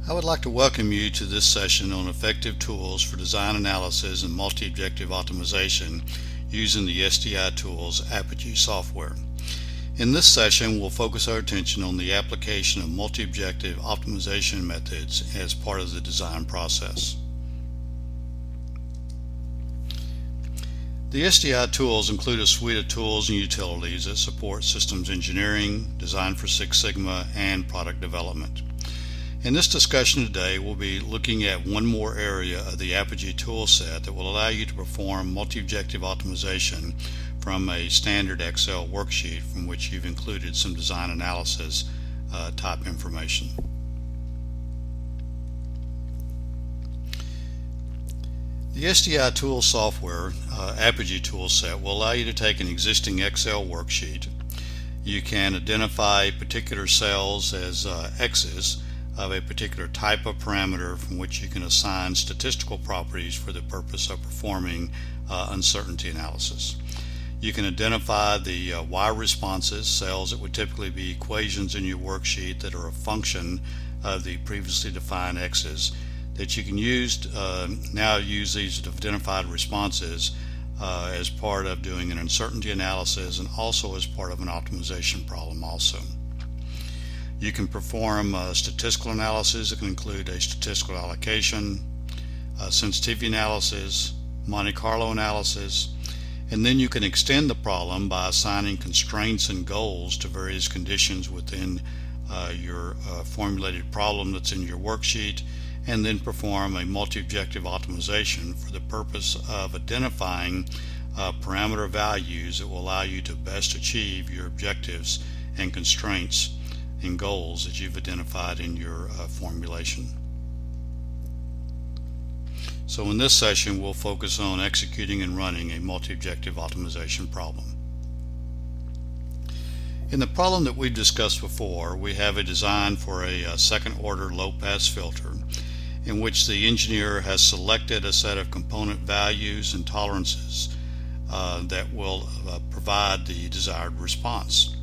I would like to welcome you to this session on effective tools for design analysis and multi-objective optimization using the SDI Tools Apogee software. In this session, we'll focus our attention on the application of multi-objective optimization methods as part of the design process. The SDI tools include a suite of tools and utilities that support systems engineering, design for Six Sigma, and product development. In this discussion today, we'll be looking at one more area of the Apogee toolset that will allow you to perform multi-objective optimization from a standard Excel worksheet from which you've included some design analysis type information. The SDI Tools software Apogee toolset will allow you to take an existing Excel worksheet. You can identify particular cells as X's of a particular type of parameter from which you can assign statistical properties for the purpose of performing uncertainty analysis. You can identify the Y responses, cells that would typically be equations in your worksheet that are a function of the previously defined X's, that you can now use these identified responses as part of doing an uncertainty analysis and also as part of an optimization problem also. You can perform statistical analysis that can include a statistical allocation, sensitivity analysis, Monte Carlo analysis, and then you can extend the problem by assigning constraints and goals to various conditions within your formulated problem that's in your worksheet, and then perform a multi-objective optimization for the purpose of identifying parameter values that will allow you to best achieve your objectives and constraints and goals that you've identified in your formulation. So in this session, we'll focus on executing and running a multi-objective optimization problem. In the problem that we've discussed before, we have a design for a second-order low-pass filter in which the engineer has selected a set of component values and tolerances that will provide the desired response.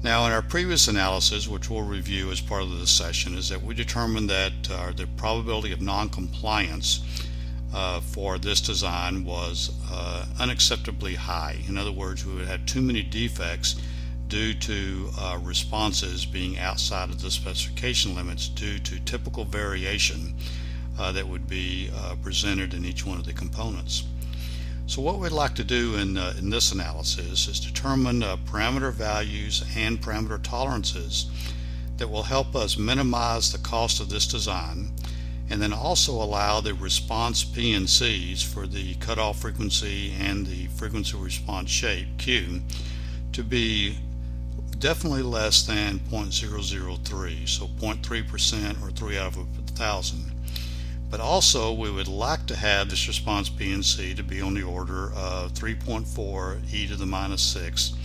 Now, in our previous analysis, which we'll review as part of this session, is that we determined that the probability of non-compliance for this design was unacceptably high. In other words, we would have too many defects due to responses being outside of the specification limits due to typical variation that would be presented in each one of the components. So what we'd like to do in this analysis is determine parameter values and parameter tolerances that will help us minimize the cost of this design, and then also allow the response PNCs for the cutoff frequency and the frequency response shape Q to be definitely less than 0.003, so 0.3% or 3 out of 1,000. But also we would like to have this response PNC to be on the order of 3.4 e to the minus 6,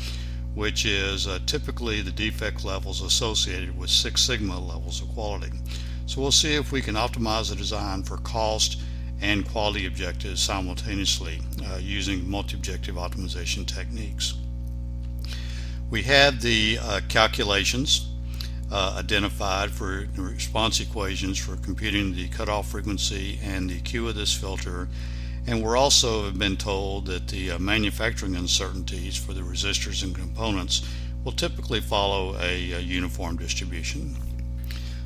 which is typically the defect levels associated with Six Sigma levels of quality. So we'll see if we can optimize the design for cost and quality objectives simultaneously using multi-objective optimization techniques. We have the calculations identified for response equations for computing the cutoff frequency and the Q of this filter, and we're also have been told that the manufacturing uncertainties for the resistors and components will typically follow a uniform distribution.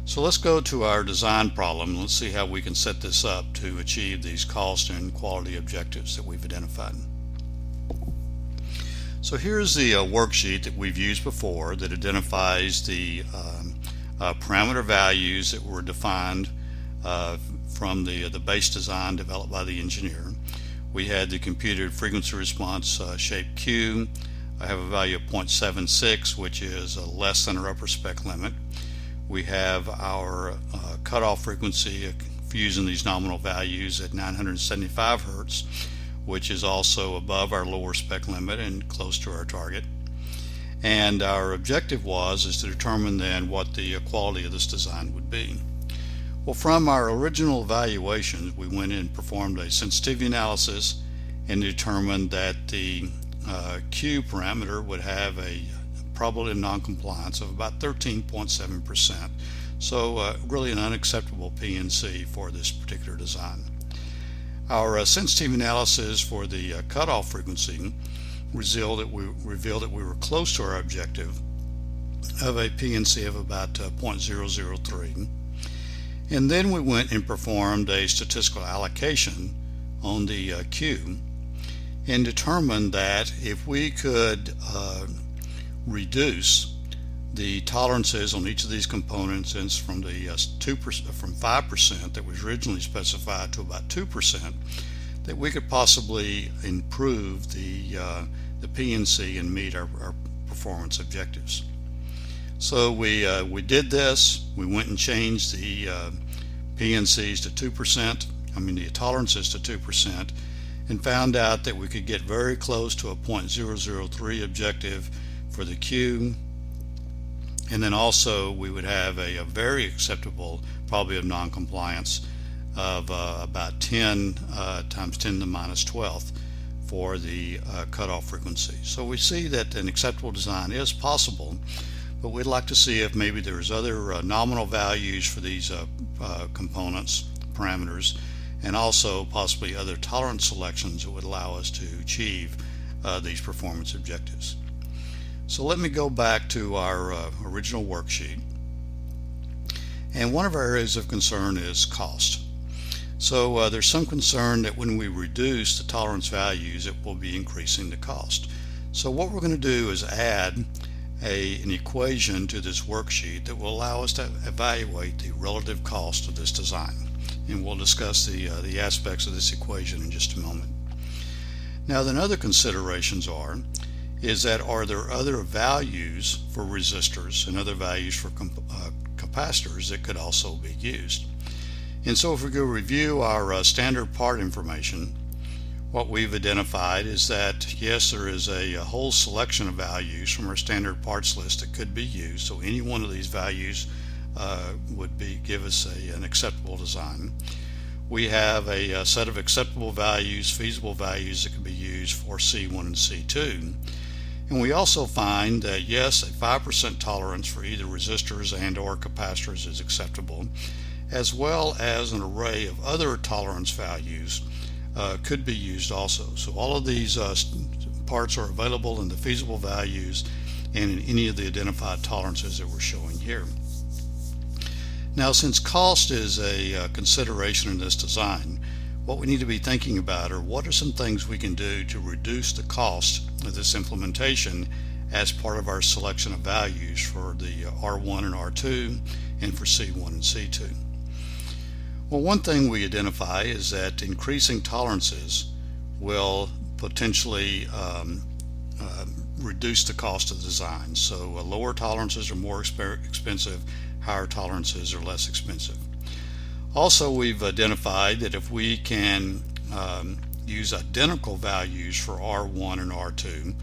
So let's go to our design problem. Let's see how we can set this up to achieve these cost and quality objectives that we've identified. So here's the worksheet that we've used before that identifies the parameter values that were defined from the base design developed by the engineer. We had the computed frequency response shape Q. I have a value of 0.76, which is less than our upper spec limit. We have our cutoff frequency using these nominal values at 975 Hertz, which is also above our lower spec limit and close to our target. And our objective is to determine then what the quality of this design would be. Well, from our original evaluations, we went in and performed a sensitivity analysis and determined that the Q parameter would have a probability of non-compliance of about 13.7%. So really an unacceptable PNC for this particular design. Our sensitivity analysis for the cutoff frequency revealed that we were close to our objective of a PNC of about 0.003. And then we went and performed a statistical allocation on the Q and determined that if we could reduce the tolerances on each of these components from the 5% that was originally specified to about 2%, that we could possibly improve the PNC and meet our performance objectives. So we did this. We went and changed the PNCs to 2%, the tolerances to 2%, and found out that we could get very close to a 0.003 objective for the Q. And then also we would have a very acceptable probability of non-compliance of about 10 times 10 to the minus 12th for the cutoff frequency. So we see that an acceptable design is possible, but we'd like to see if maybe there's other nominal values for these components, parameters, and also possibly other tolerance selections that would allow us to achieve these performance objectives. So let me go back to our original worksheet. And one of our areas of concern is cost. So there's some concern that when we reduce the tolerance values, it will be increasing the cost. So what we're going to do is add an equation to this worksheet that will allow us to evaluate the relative cost of this design. And we'll discuss the aspects of this equation in just a moment. Now, then other considerations are there other values for resistors and other values for capacitors that could also be used. And so if we go review our standard part information, what we've identified is that yes, there is a whole selection of values from our standard parts list that could be used. So any one of these values would give us an acceptable design. We have a set of acceptable values, feasible values that can be used for C1 and C2. And we also find that yes, a 5% tolerance for either resistors and or capacitors is acceptable, as well as an array of other tolerance values could be used also. So all of these parts are available in the feasible values and in any of the identified tolerances that we're showing here. Now, since cost is a consideration in this design, what we need to be thinking about are what are some things we can do to reduce the cost of this implementation as part of our selection of values for the R1 and R2 and for C1 and C2. Well, one thing we identify is that increasing tolerances will potentially reduce the cost of the design. So lower tolerances are more expensive, higher tolerances are less expensive. Also, we've identified that if we can use identical values for R1 and R2,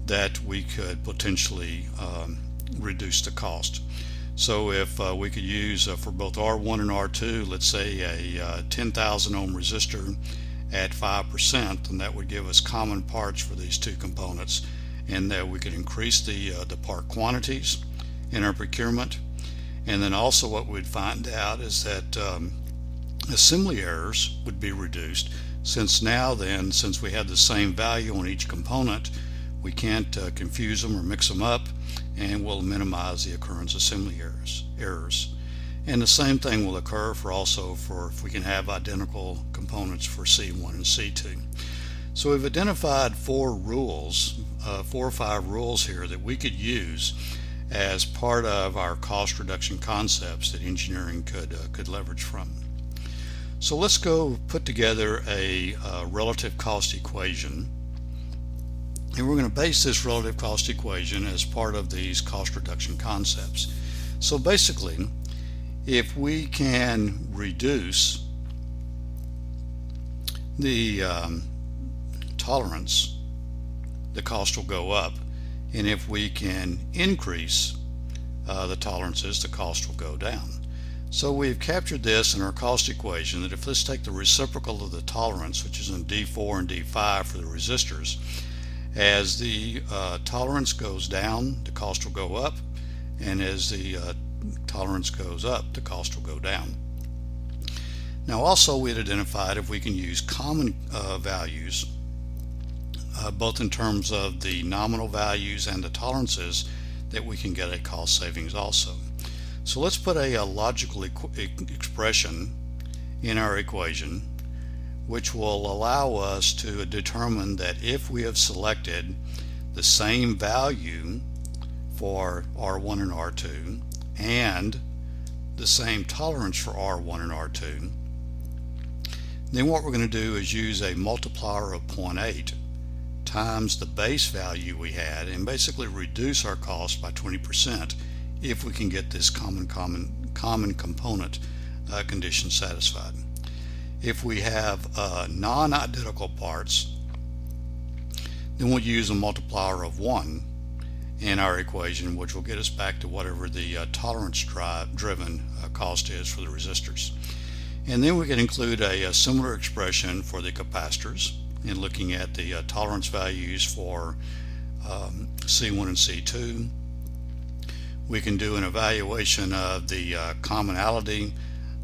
that we could potentially reduce the cost. So if we could use for both R1 and R2, let's say a 10,000 ohm resistor at 5%, then that would give us common parts for these two components, and that we could increase the part quantities in our procurement. And then also what we'd find out is that assembly errors would be reduced, since we have the same value on each component, we can't confuse them or mix them up, and we'll minimize the occurrence of assembly errors. And the same thing will occur for if we can have identical components for C1 and C2. So we've identified four or five rules here that we could use as part of our cost reduction concepts that engineering could leverage from. So let's go put together a relative cost equation, and we're going to base this relative cost equation as part of these cost reduction concepts. So basically, if we can reduce the tolerance, the cost will go up. And if we can increase the tolerances, the cost will go down. So we've captured this in our cost equation that if let's take the reciprocal of the tolerance, which is in D4 and D5 for the resistors, as the tolerance goes down, the cost will go up, and as the tolerance goes up, the cost will go down. Now also we had identified if we can use common values, both in terms of the nominal values and the tolerances, that we can get a cost savings also. So let's put a logical expression in our equation which will allow us to determine that if we have selected the same value for R1 and R2 and the same tolerance for R1 and R2, then what we're going to do is use a multiplier of 0.8 times the base value we had and basically reduce our cost by 20% if we can get this common component condition satisfied. If we have non-identical parts, then we'll use a multiplier of 1 in our equation, which will get us back to whatever the tolerance driven cost is for the resistors. And then we can include a similar expression for the capacitors in looking at the tolerance values for C1 and C2. We can do an evaluation of the commonality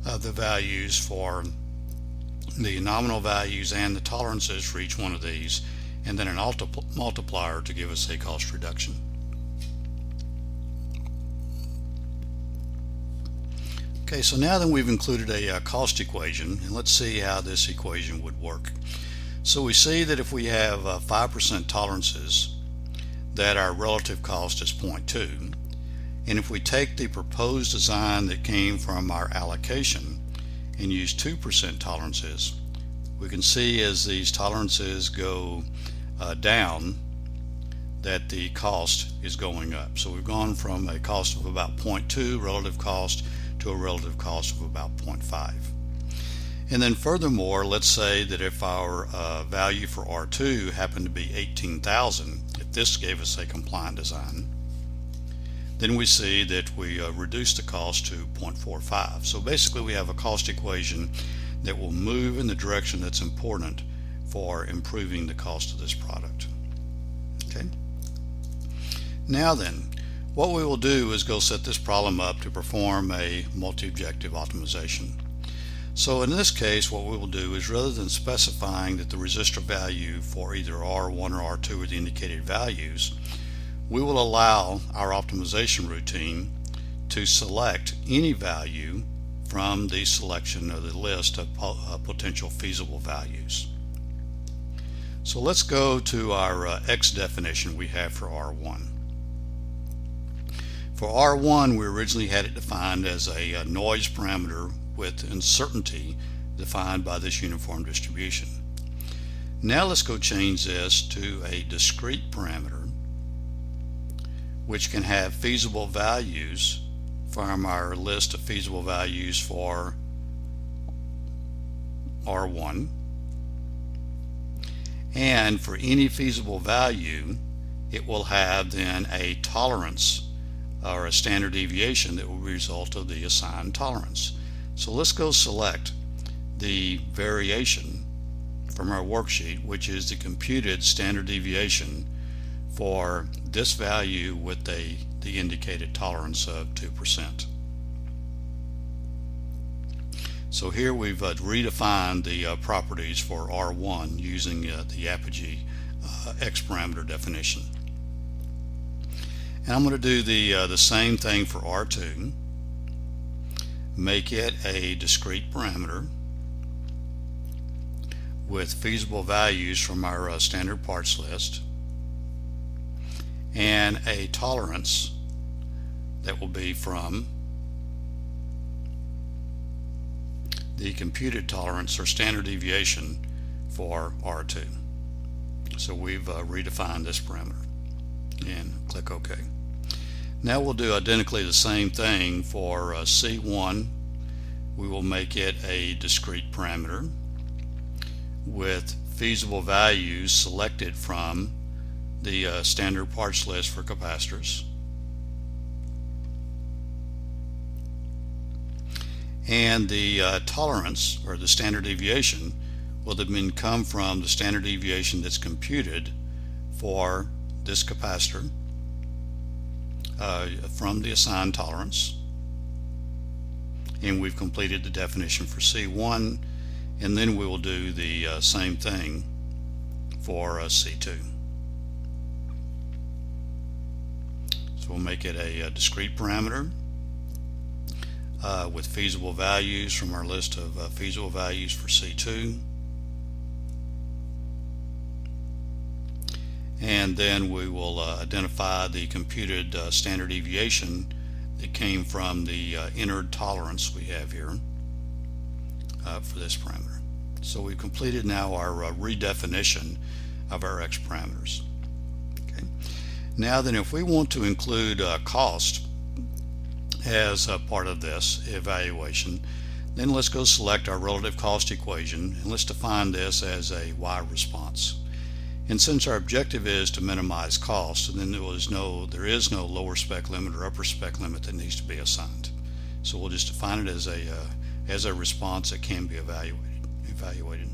of the values for the nominal values and the tolerances for each one of these, and then an multiplier to give us a cost reduction. Okay, so now then we've included a cost equation, and let's see how this equation would work. So we see that if we have 5% tolerances, that our relative cost is 0.2, and if we take the proposed design that came from our allocation and use 2% tolerances, we can see as these tolerances go down that the cost is going up. So we've gone from a cost of about 0.2 relative cost to a relative cost of about 0.5. And then furthermore, let's say that if our value for R2 happened to be 18,000, if this gave us a compliant design, then we see that we reduce the cost to 0.45. So basically we have a cost equation that will move in the direction that's important for improving the cost of this product. Okay. Now then, what we will do is go set this problem up to perform a multi-objective optimization. So in this case, what we will do is, rather than specifying that the resistor value for either R1 or R2 are the indicated values, we will allow our optimization routine to select any value from the selection of the list of potential feasible values. So let's go to our X definition we have for R1. For R1, we originally had it defined as a noise parameter with uncertainty defined by this uniform distribution. Now let's go change this to a discrete parameter which can have feasible values from our list of feasible values for R1, and for any feasible value it will have then a tolerance or a standard deviation that will be a result of the assigned tolerance. So let's go select the variation from our worksheet, which is the computed standard deviation for this value with the indicated tolerance of 2%. So here we've redefined the properties for R1 using the Apogee X parameter definition. And I'm going to do the same thing for R2. Make it a discrete parameter with feasible values from our standard parts list and a tolerance that will be from the computed tolerance or standard deviation for R2. So we've redefined this parameter and click OK. Now we'll do identically the same thing for C1. We will make it a discrete parameter with feasible values selected from the standard parts list for capacitors. And the tolerance or the standard deviation will then come from the standard deviation that's computed for this capacitor from the assigned tolerance, and we've completed the definition for C1, and then we will do the same thing for C2. So we'll make it a discrete parameter with feasible values from our list of feasible values for C2. And then we will identify the computed standard deviation that came from the entered tolerance we have here for this parameter. So we've completed now our redefinition of our X parameters. Okay. Now then, if we want to include cost as a part of this evaluation, then let's go select our relative cost equation and let's define this as a Y response. And since our objective is to minimize cost, and then there is no lower spec limit or upper spec limit that needs to be assigned. So we'll just define it as a response that can be evaluated.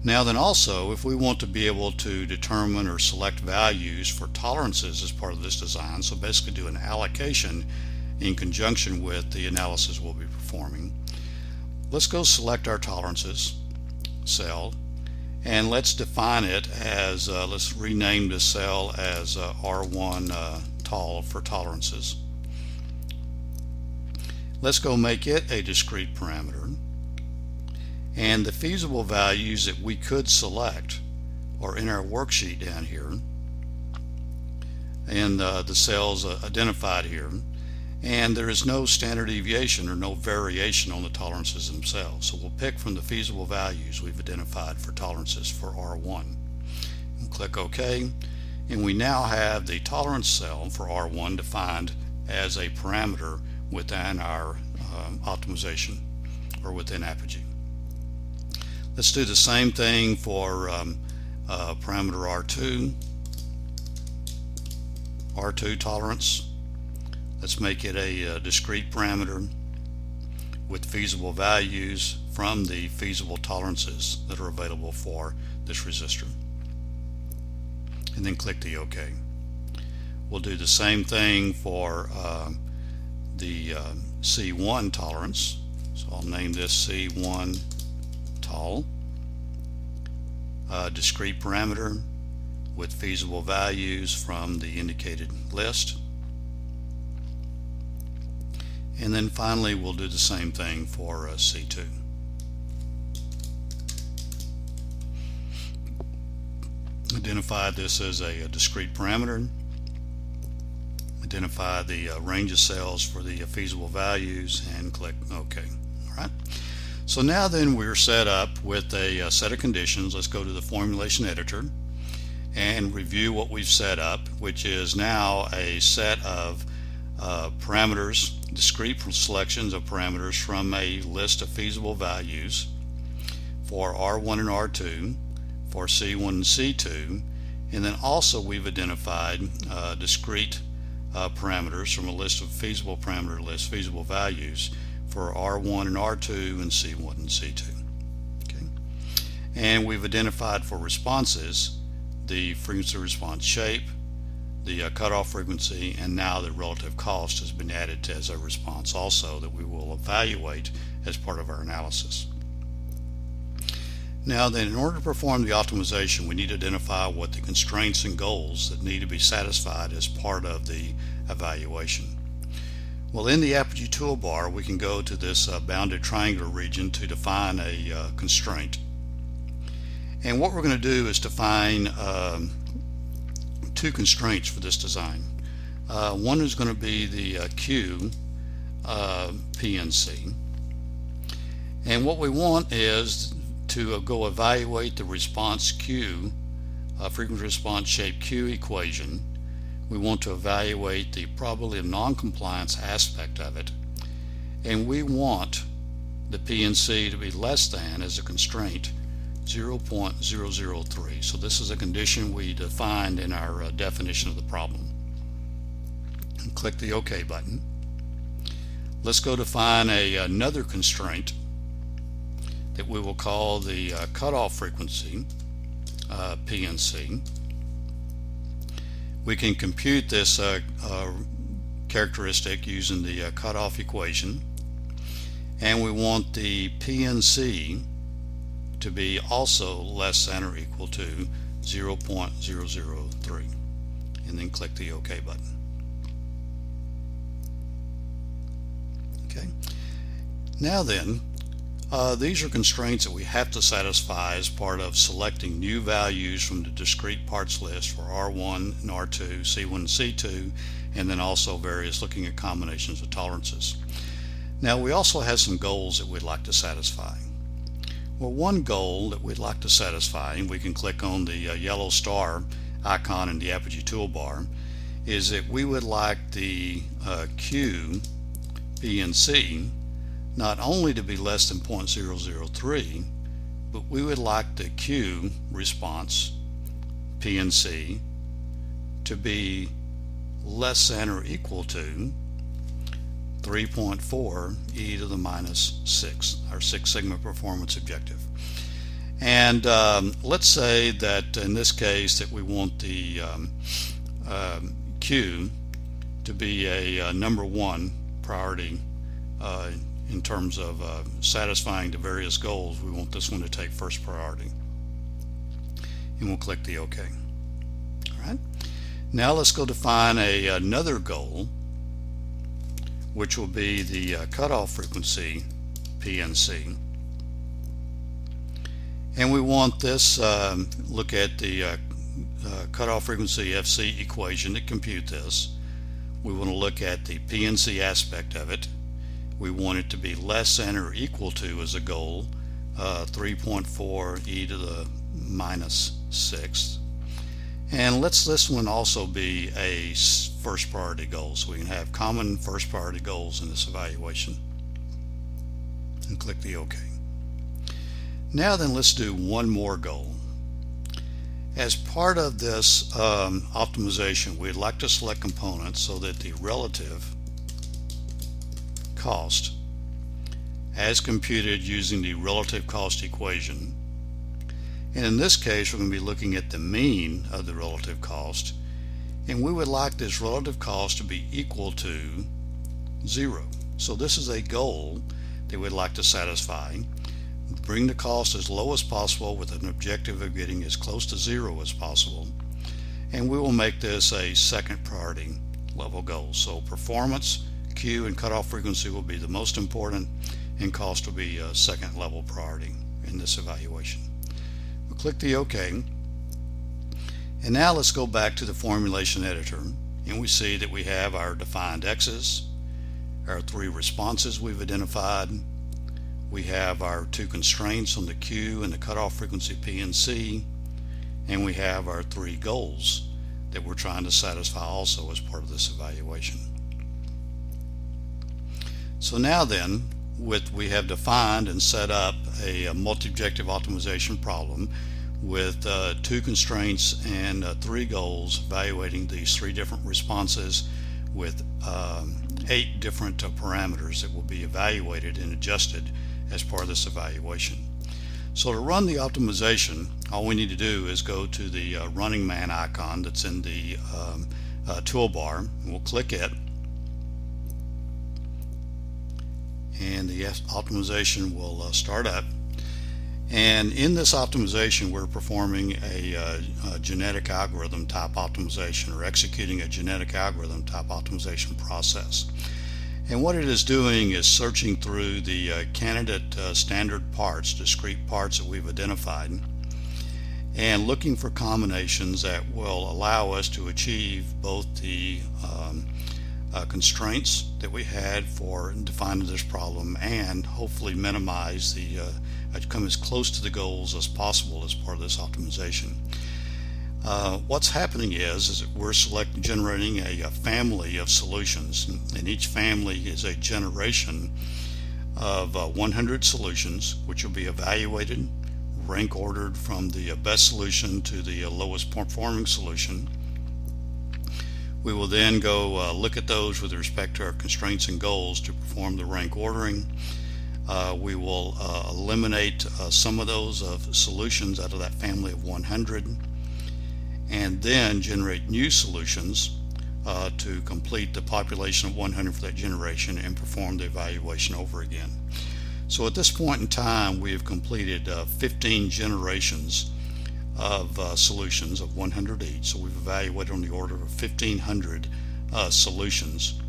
Now then, also, if we want to be able to determine or select values for tolerances as part of this design, so basically do an allocation in conjunction with the analysis we'll be performing, let's go select our tolerances cell, and let's define it as, let's rename this cell as R1 tol for tolerances. Let's go make it a discrete parameter, and the feasible values that we could select are in our worksheet down here, and the cells identified here, and there is no standard deviation or no variation on the tolerances themselves. So we'll pick from the feasible values we've identified for tolerances for R1. And click OK, and we now have the tolerance cell for R1 defined as a parameter within our optimization, or within Apogee. Let's do the same thing for parameter R2 tolerance. Let's make it a discrete parameter with feasible values from the feasible tolerances that are available for this resistor. And then click the OK. We'll do the same thing for the C1 tolerance. So I'll name this C1 tol, discrete parameter with feasible values from the indicated list. And then finally we'll do the same thing for C2. Identify this as a discrete parameter. Identify the range of cells for the feasible values and click OK. Alright. So now then we're set up with a set of conditions. Let's go to the formulation editor and review what we've set up, which is now a set of parameters, discrete selections of parameters from a list of feasible values for R1 and R2, for C1 and C2, and then also we've identified discrete parameters from a list of feasible feasible values for R1 and R2 and C1 and C2. Okay. And we've identified for responses the frequency response shape, the cutoff frequency, and now the relative cost has been added as a response also that we will evaluate as part of our analysis. Now then, in order to perform the optimization, we need to identify what the constraints and goals that need to be satisfied as part of the evaluation. Well, in the Apogee toolbar, we can go to this bounded triangular region to define a constraint. And what we're going to do is define two constraints for this design. One is going to be the Q PNC, and what we want is to go evaluate the response Q, frequency response shape Q equation. We want to evaluate the probability of non-compliance aspect of it, and we want the PNC to be less than, as a constraint, 0.003. So this is a condition we defined in our definition of the problem. And click the OK button. Let's go define another constraint that we will call the cutoff frequency, PNC. We can compute this characteristic using the cutoff equation, and we want the PNC to be also less than or equal to 0.003, and then click the OK button. Okay. Now then, these are constraints that we have to satisfy as part of selecting new values from the discrete parts list for R1 and R2, C1 and C2, and then also looking at combinations of tolerances. Now we also have some goals that we'd like to satisfy. Well, one goal that we'd like to satisfy, and we can click on the yellow star icon in the Apogee toolbar, is that we would like the Q, P, and C not only to be less than 0.003, but we would like the Q response, P and C, to be less than or equal to 3.4 e to the minus 6, our Six Sigma performance objective. And let's say that in this case that we want the Q to be a number one priority in terms of satisfying the various goals. We want this one to take first priority, and we'll click the OK. All right. Now let's go define another goal, which will be the cutoff frequency PNC, and we want this look at the cutoff frequency FC equation to compute this. We want to look at the PNC aspect of it. We want it to be less than or equal to, as a goal, 3.4 e to the minus 6. And let's this one also be a first priority goal, so we can have common first priority goals in this evaluation. And click the OK. Now then, let's do one more goal. As part of this optimization, we'd like to select components so that the relative cost, as computed using the relative cost equation, and in this case we're going to be looking at the mean of the relative cost, and we would like this relative cost to be equal to 0. So this is a goal that we'd like to satisfy. Bring the cost as low as possible with an objective of getting as close to 0 as possible, and we will make this a second priority level goal. So performance, Q, and cutoff frequency will be the most important, and cost will be a second level priority in this evaluation. We'll click the OK, and now let's go back to the formulation editor, and we see that we have our defined X's, our 3 responses we've identified, we have our 2 constraints on the Q and the cutoff frequency P and C, and we have our 3 goals that we're trying to satisfy also as part of this evaluation. So now then, we have defined and set up a multi-objective optimization problem with 2 constraints and 3 goals, evaluating these 3 different responses with 8 different parameters that will be evaluated and adjusted as part of this evaluation. So to run the optimization, all we need to do is go to the running man icon that's in the toolbar, and we'll click it, and the optimization will start up. And in this optimization, we're performing a genetic algorithm type optimization, or executing a genetic algorithm type optimization process. And what it is doing is searching through the candidate standard parts, discrete parts that we've identified, and looking for combinations that will allow us to achieve both the constraints that we had for defining this problem, and hopefully minimize the come as close to the goals as possible as part of this optimization. What's happening is that we're generating a family of solutions, and each family is a generation of 100 solutions, which will be evaluated, rank ordered from the best solution to the lowest performing solution. We will then go look at those with respect to our constraints and goals to perform the rank ordering. We will eliminate some of those solutions out of that family of 100, and then generate new solutions to complete the population of 100 for that generation and perform the evaluation over again. So at this point in time, we have completed 15 generations of solutions of 100 each. So we've evaluated on the order of 1,500 solutions.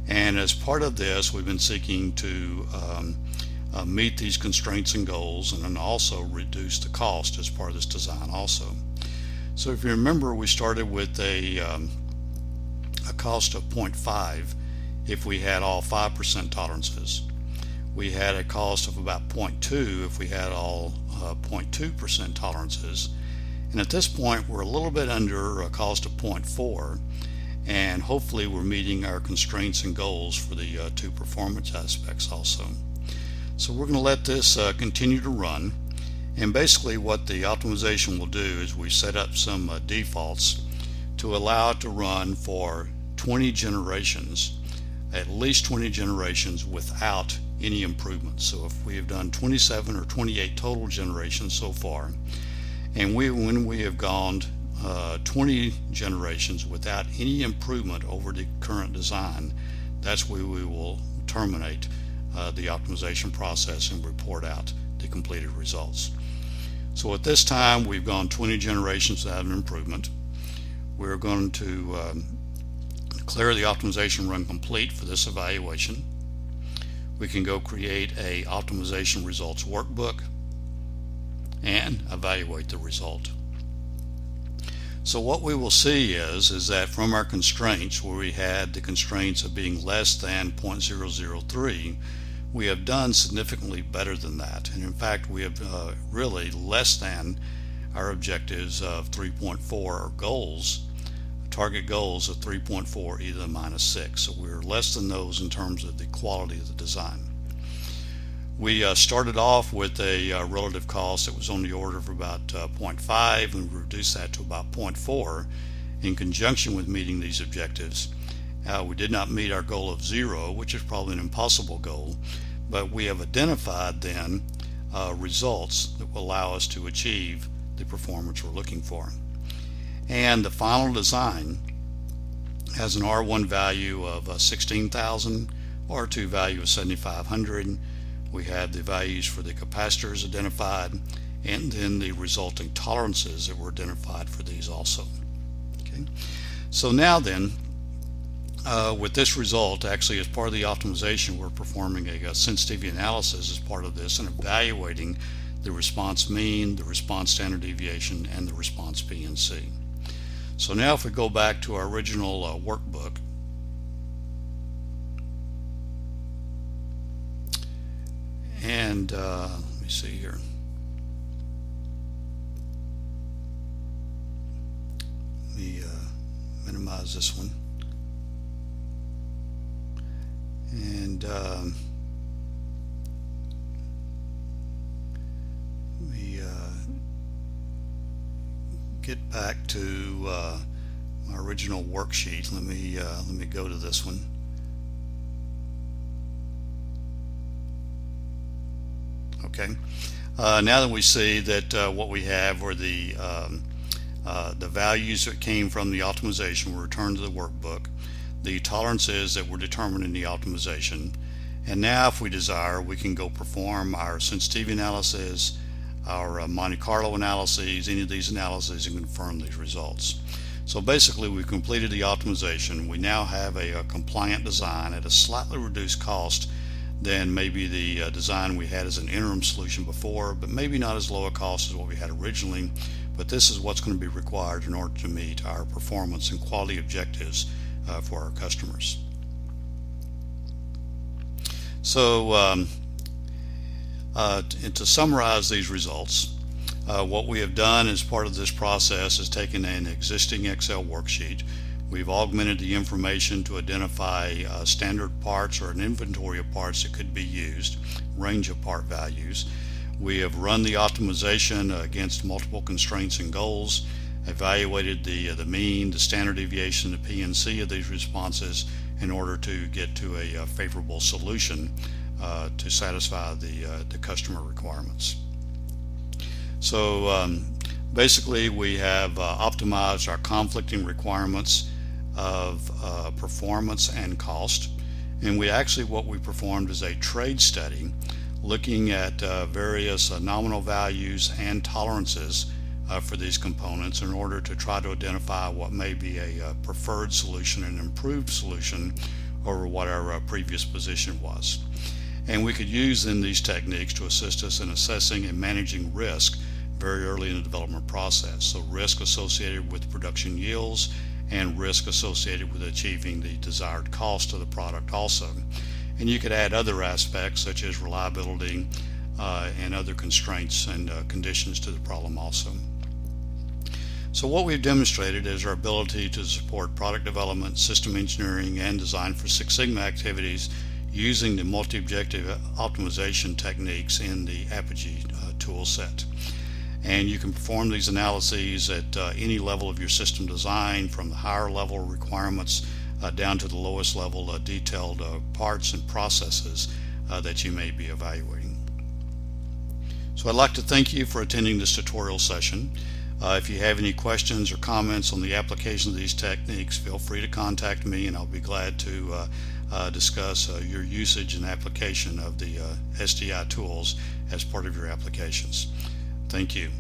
And as part of this, we've been seeking to meet these constraints and goals, and then also reduce the cost as part of this design also. So if you remember, we started with a cost of 0.5 if we had all 5% tolerances. We had a cost of about 0.2 if we had all 0.2% tolerances. And at this point, we're a little bit under a cost of 0.4, and hopefully we're meeting our constraints and goals for the two performance aspects also. So we're going to let this continue to run, and basically what the optimization will do is we set up some defaults to allow it to run for 20 generations, at least 20 generations without any improvements. So if we have done 27 or 28 total generations so far, and when we have gone 20 generations without any improvement over the current design, that's where we will terminate the optimization process and report out the completed results. So at this time, we've gone 20 generations without an improvement. We're going to declare the optimization run complete for this evaluation. We can go create a optimization results workbook and evaluate the result. So what we will see is that from our constraints, where we had the constraints of being less than 0.003, we have done significantly better than that. And in fact, we have really less than our objectives of 3.4 or goals, target goals of 3.4 e to the -6. So we're less than those in terms of the quality of the design. We started off with a relative cost that was on the order of about 0.5, and we reduced that to about 0.4 in conjunction with meeting these objectives. We did not meet our goal of 0, which is probably an impossible goal, but we have identified then results that will allow us to achieve the performance we're looking for. And the final design has an R1 value of 16,000, R2 value of 7,500. We have the values for the capacitors identified, and then the resulting tolerances that were identified for these also. Okay. So now then, with this result, actually as part of the optimization, we're performing a sensitivity analysis as part of this and evaluating the response mean, the response standard deviation, and the response PNC. So now if we go back to our original workbook, and let me see here. Let me minimize this one. And we get back to my original worksheet. Let me go to this one. Okay. Now that we see that what we have were the values that came from the optimization were returned to the workbook, the tolerances that were determined in the optimization, and now if we desire, we can go perform our sensitivity analysis, our Monte Carlo analyses, any of these analyses, and confirm these results. So basically, we've completed the optimization. We now have a compliant design at a slightly reduced cost than maybe the design we had as an interim solution before, but maybe not as low a cost as what we had originally. But this is what's going to be required in order to meet our performance and quality objectives for our customers. So and to summarize these results, what we have done as part of this process is taken an existing Excel worksheet. We've augmented the information to identify standard parts or an inventory of parts that could be used, range of part values. We have run the optimization against multiple constraints and goals, evaluated the mean, the standard deviation, the PNC of these responses in order to get to a favorable solution to satisfy the customer requirements. So basically we have optimized our conflicting requirements of performance and cost. And what we performed is a trade study looking at various nominal values and tolerances for these components in order to try to identify what may be a preferred solution, an improved solution over what our previous position was. And we could use then these techniques to assist us in assessing and managing risk very early in the development process. So risk associated with production yields and risk associated with achieving the desired cost of the product also. And you could add other aspects such as reliability and other constraints and conditions to the problem also. So what we've demonstrated is our ability to support product development, system engineering, and design for Six Sigma activities using the multi-objective optimization techniques in the Apogee tool set. And you can perform these analyses at any level of your system design, from the higher level requirements down to the lowest level detailed parts and processes that you may be evaluating. So I'd like to thank you for attending this tutorial session. If you have any questions or comments on the application of these techniques, feel free to contact me, and I'll be glad to discuss your usage and application of the SDI tools as part of your applications. Thank you.